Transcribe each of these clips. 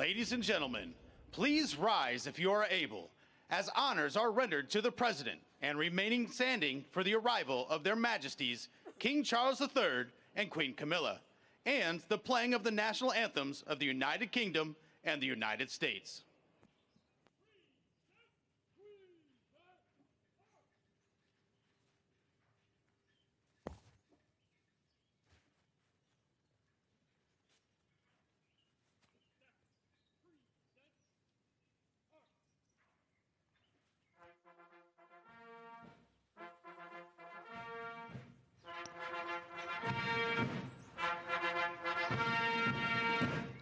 Ladies and gentlemen, please rise if you are able, as honors are rendered to the President and remaining standing for the arrival of their Majesties, King Charles III and Queen Camilla, and the playing of the national anthems of the United Kingdom and the United States.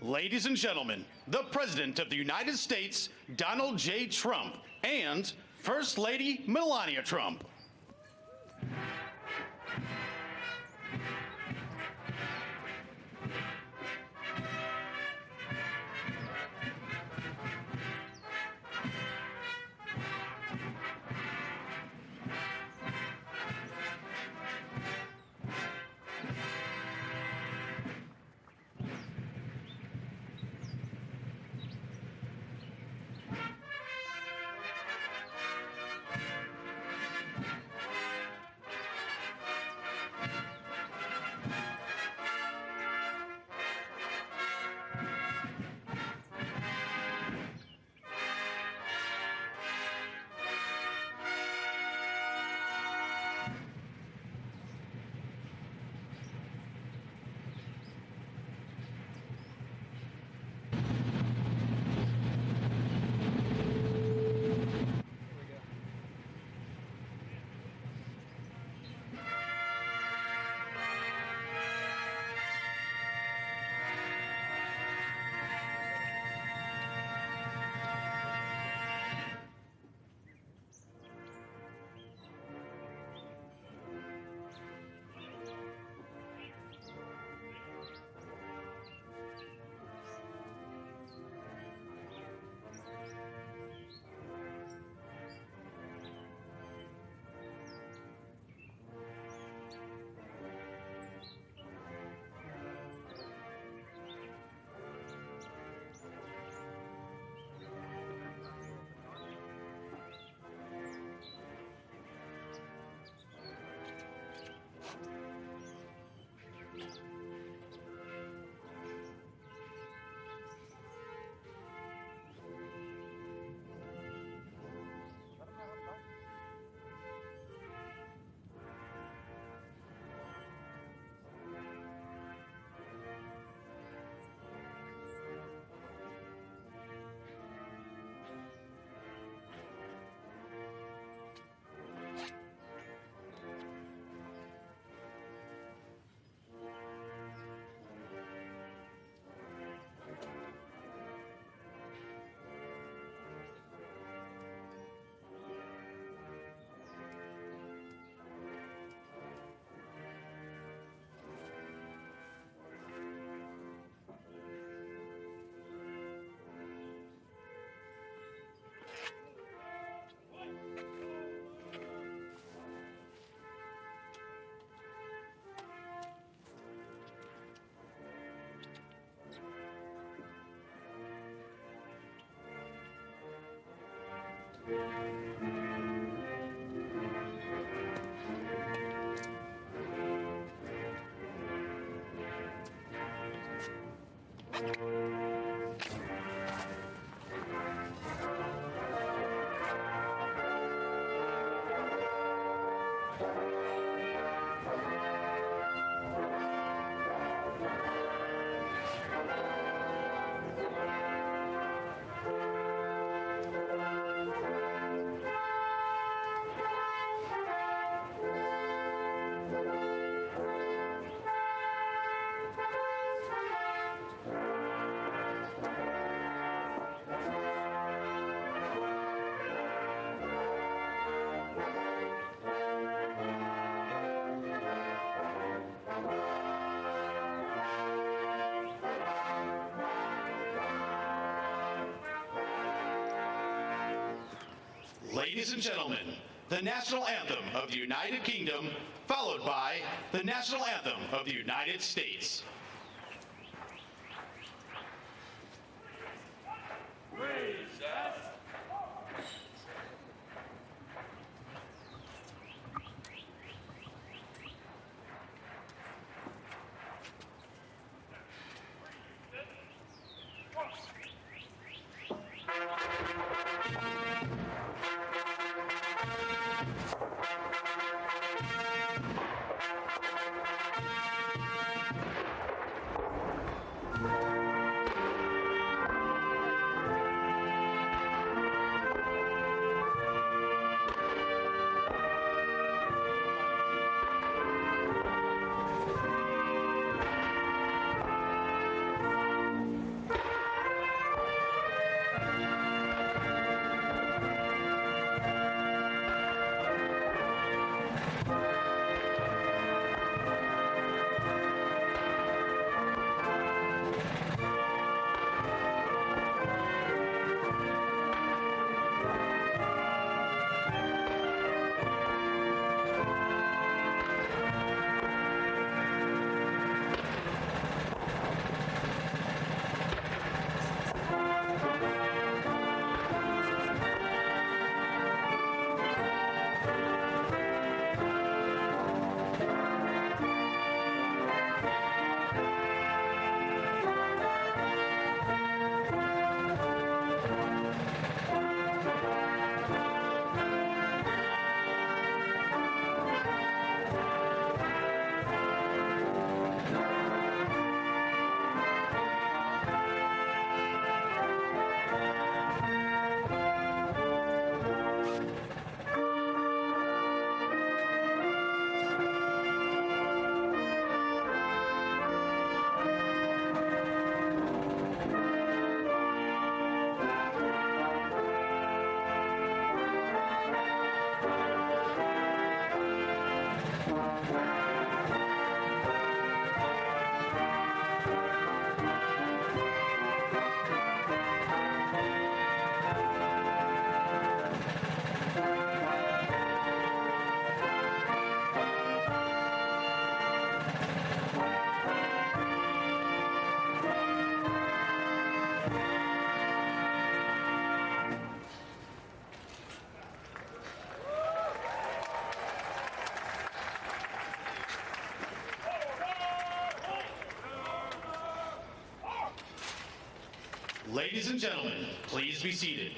Ladies and gentlemen, the President of the United States, Donald J. Trump, and First Lady Melania Trump. Ladies and gentlemen, the national anthem of the United Kingdom, followed by the national anthem of the United States. Ladies and gentlemen, please be seated.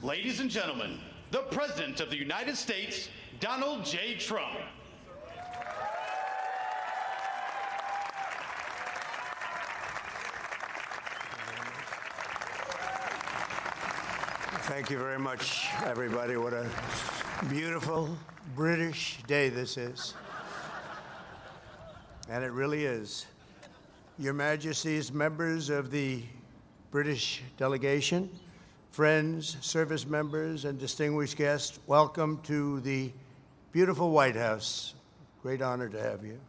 Ladies and gentlemen, the President of the United States, Donald J. Trump. Thank you very much, everybody. What a beautiful British day this is. And it really is. Your Majesties, members of the British delegation, friends, service members, and distinguished guests, welcome to the beautiful White House. Great honor to have you.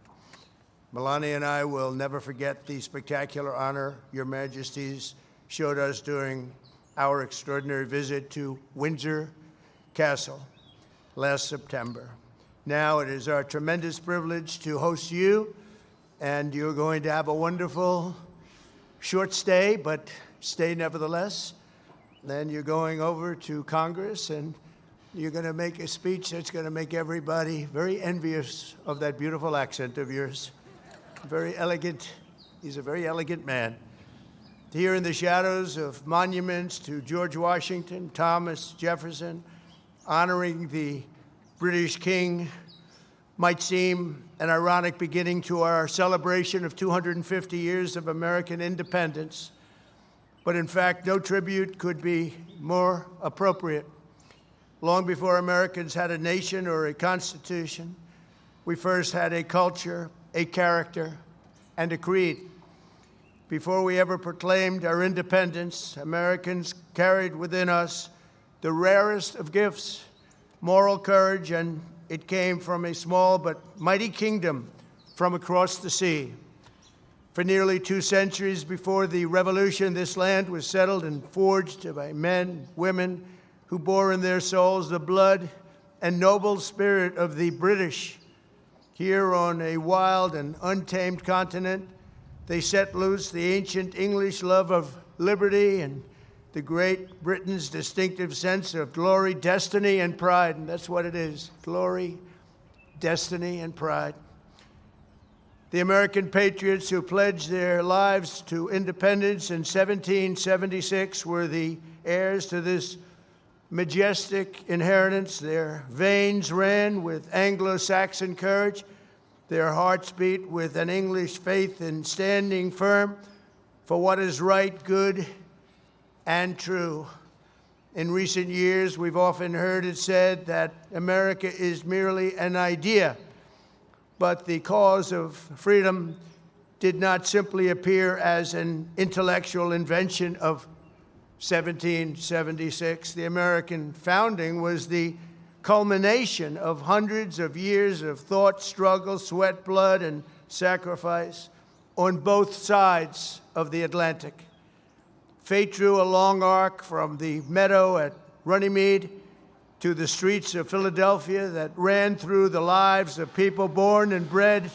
Melania and I will never forget the spectacular honor Your Majesties showed us during our extraordinary visit to Windsor Castle last September. Now it is our tremendous privilege to host you, and you're going to have a wonderful short stay, but stay nevertheless. Then you're going over to Congress, and you're going to make a speech that's going to make everybody very envious of that beautiful accent of yours. Very elegant. He's a very elegant man. Here in the shadows of monuments to George Washington, Thomas Jefferson, honoring the British King might seem an ironic beginning to our celebration of 250 years of American independence. But in fact, no tribute could be more appropriate. Long before Americans had a nation or a constitution, we first had a culture, a character, and a creed. Before we ever proclaimed our independence, Americans carried within us the rarest of gifts, moral courage, and it came from a small but mighty kingdom from across the sea. For nearly 2 centuries before the Revolution, this land was settled and forged by men, women, who bore in their souls the blood and noble spirit of the British. Here on a wild and untamed continent, they set loose the ancient English love of liberty and the Great Britain's distinctive sense of glory, destiny, and pride. And that's what it is, glory, destiny, and pride. The American patriots who pledged their lives to independence in 1776 were the heirs to this majestic inheritance. Their veins ran with Anglo-Saxon courage. Their hearts beat with an English faith in standing firm for what is right, good, and true. In recent years, we've often heard it said that America is merely an idea, but the cause of freedom did not simply appear as an intellectual invention of 1776. The American founding was the culmination of hundreds of years of thought, struggle, sweat, blood, and sacrifice on both sides of the Atlantic. Fate drew a long arc from the meadow at Runnymede to the streets of Philadelphia that ran through the lives of people born and bred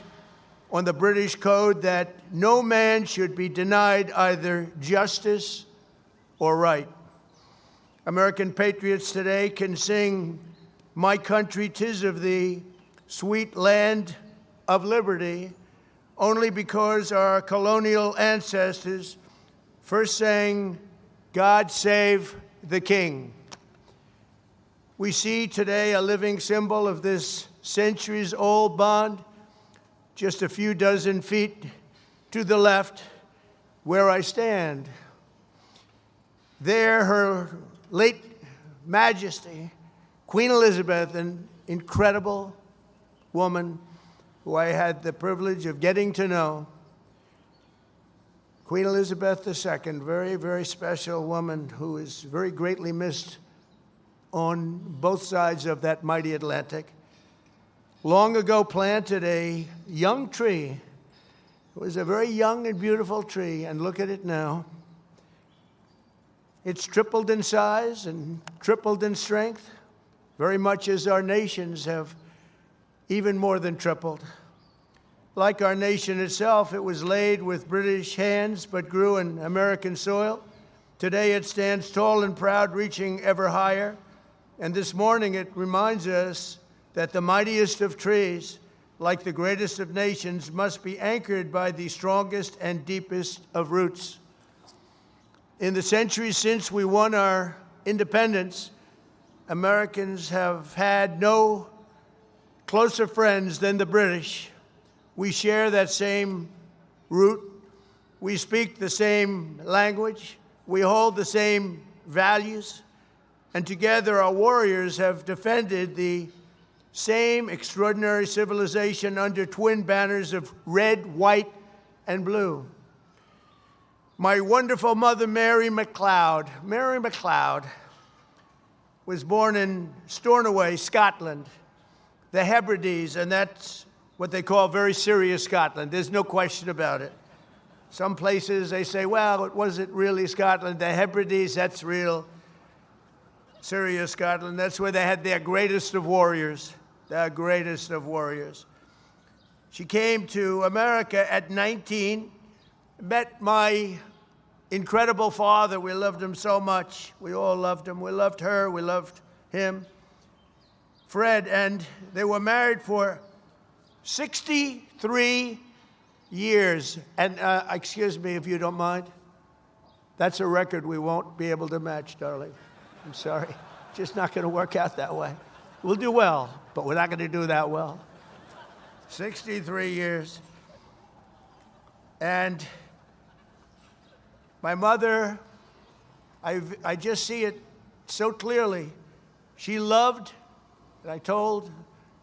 on the British code that no man should be denied either justice or right. American patriots today can sing, "My country, 'tis of thee, sweet land of liberty," only because our colonial ancestors first sang, "God save the King." We see today a living symbol of this centuries-old bond, just a few dozen feet to the left, where I stand. There, Her late Majesty, Queen Elizabeth, an incredible woman who I had the privilege of getting to know. Queen Elizabeth II, very, very special woman who is very greatly missed on both sides of that mighty Atlantic. Long ago planted a young tree. It was a very young and beautiful tree, and look at it now. It's tripled in size and tripled in strength, very much as our nations have even more than tripled. Like our nation itself, it was laid with British hands but grew in American soil. Today it stands tall and proud, reaching ever higher. And this morning it reminds us that the mightiest of trees, like the greatest of nations, must be anchored by the strongest and deepest of roots. In the centuries since we won our independence, Americans have had no closer friends than the British. We share that same root. We speak the same language. We hold the same values. And together our warriors have defended the same extraordinary civilization under twin banners of red, white, and blue. My wonderful mother, Mary MacLeod, was born in Stornoway, Scotland, the Hebrides, and that's what they call very serious Scotland. There's no question about it. Some places they say, well, it wasn't really Scotland. The Hebrides, that's real serious Scotland. That's where they had their greatest of warriors, their greatest of warriors. She came to America at 19, met my incredible father. We loved him so much. We all loved him. We loved her. We loved him, Fred, and they were married for 63 years. And excuse me if you don't mind. That's a record we won't be able to match, darling. I'm sorry. Just not going to work out that way. We'll do well, but we're not going to do that well. 63 years. And my mother, I just see it so clearly. She loved, and I told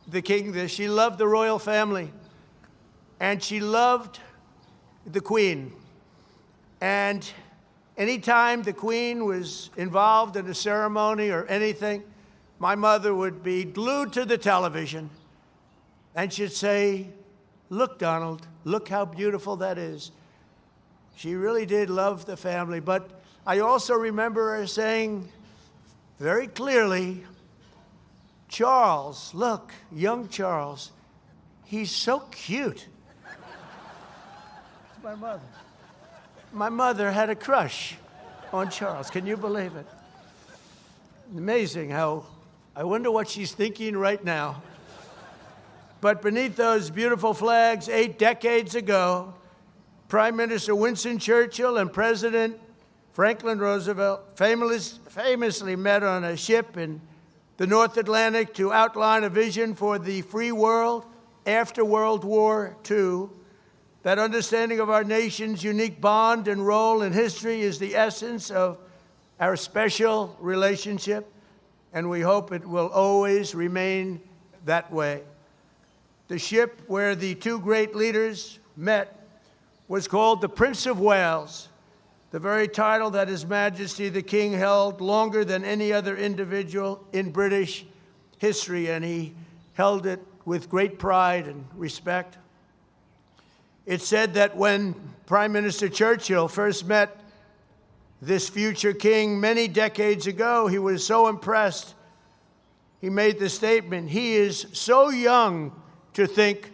the king this, she loved the royal family, and she loved the Queen. And anytime the Queen was involved in a ceremony or anything, my mother would be glued to the television, and she'd say, "Look, Donald, look how beautiful that is." She really did love the family, but I also remember her saying very clearly, "Charles, look, young Charles, he's so cute." It's my mother. My mother had a crush on Charles. Can you believe it? Amazing how, I wonder what she's thinking right now. But beneath those beautiful flags, 8 decades ago, Prime Minister Winston Churchill and President Franklin Roosevelt famously met on a ship in the North Atlantic to outline a vision for the free world after World War II. That understanding of our nation's unique bond and role in history is the essence of our special relationship, and we hope it will always remain that way. The ship where the two great leaders met was called the Prince of Wales, the very title that His Majesty the King held longer than any other individual in British history, and he held it with great pride and respect. It's said that when Prime Minister Churchill first met this future king many decades ago, he was so impressed, he made the statement, "He is so young to think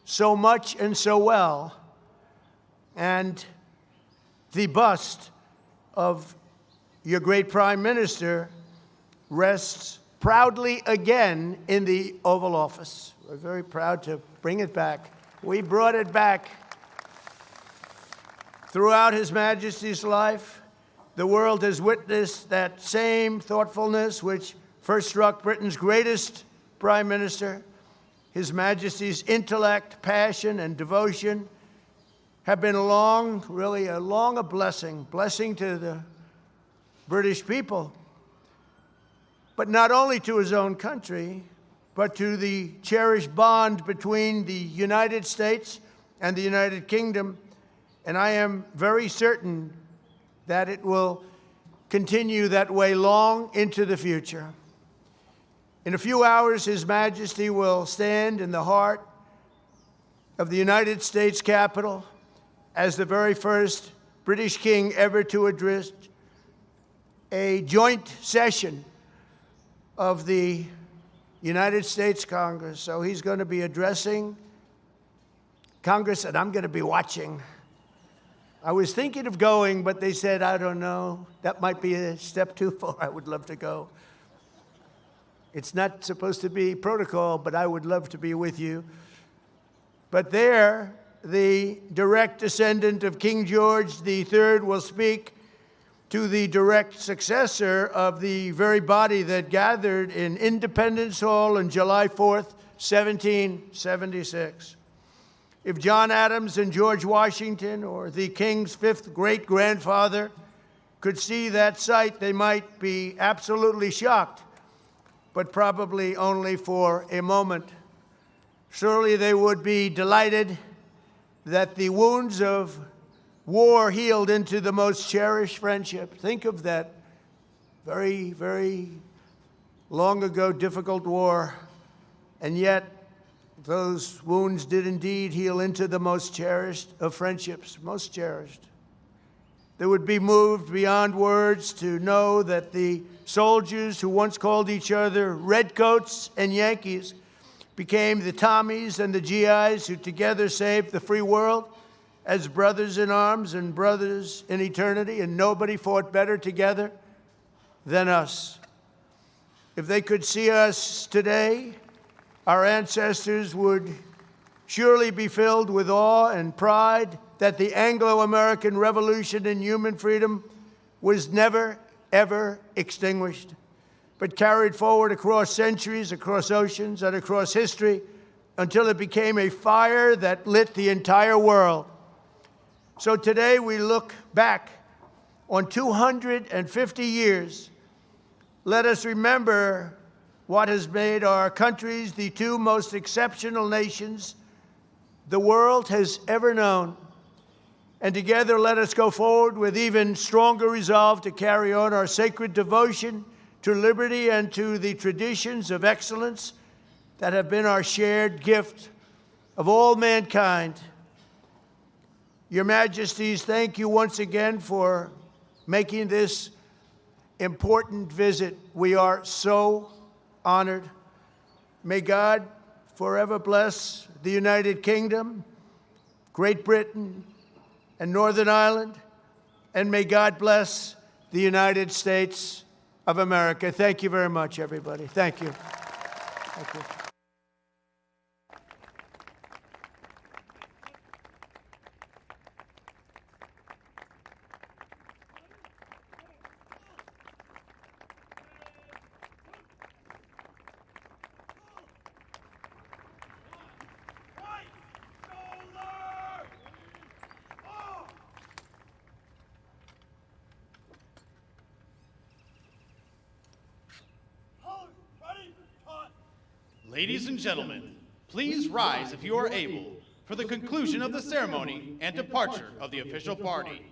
so much and so well." And the bust of your great Prime Minister rests proudly again in the Oval Office. We're very proud to bring it back. We brought it back. Throughout His Majesty's life, the world has witnessed that same thoughtfulness which first struck Britain's greatest Prime Minister. His Majesty's intellect, passion, and devotion have been really a blessing to the British people, but not only to his own country, but to the cherished bond between the United States and the United Kingdom, and I am very certain that it will continue that way long into the future. In a few hours, His Majesty will stand in the heart of the United States Capitol as the very first British king ever to address a joint session of the United States Congress. So he's going to be addressing Congress, and I'm going to be watching. I was thinking of going, but they said, I don't know, that might be a step too far. I would love to go. It's not supposed to be protocol, but I would love to be with you. But there, the direct descendant of King George III will speak to the direct successor of the very body that gathered in Independence Hall on July 4th, 1776. If John Adams and George Washington or the King's fifth great-grandfather could see that sight, they might be absolutely shocked, but probably only for a moment. Surely they would be delighted that the wounds of war healed into the most cherished friendship. Think of that very, very long ago difficult war, and yet those wounds did indeed heal into the most cherished of friendships, most cherished. They would be moved beyond words to know that the soldiers who once called each other Redcoats and Yankees became the Tommies and the GIs who together saved the free world as brothers in arms and brothers in eternity, and nobody fought better together than us. If they could see us today, our ancestors would surely be filled with awe and pride that the Anglo-American Revolution in human freedom was never, ever extinguished, but carried forward across centuries, across oceans, and across history until it became a fire that lit the entire world. So today we look back on 250 years. Let us remember what has made our countries the two most exceptional nations the world has ever known. And together let us go forward with even stronger resolve to carry on our sacred devotion to liberty and to the traditions of excellence that have been our shared gift of all mankind. Your Majesties, thank you once again for making this important visit. We are so honored. May God forever bless the United Kingdom, Great Britain, and Northern Ireland, and may God bless the United States of America. Thank you very much, everybody. Thank you. Thank you. Ladies and gentlemen, please rise if you are able for the conclusion of the ceremony and departure of the official party.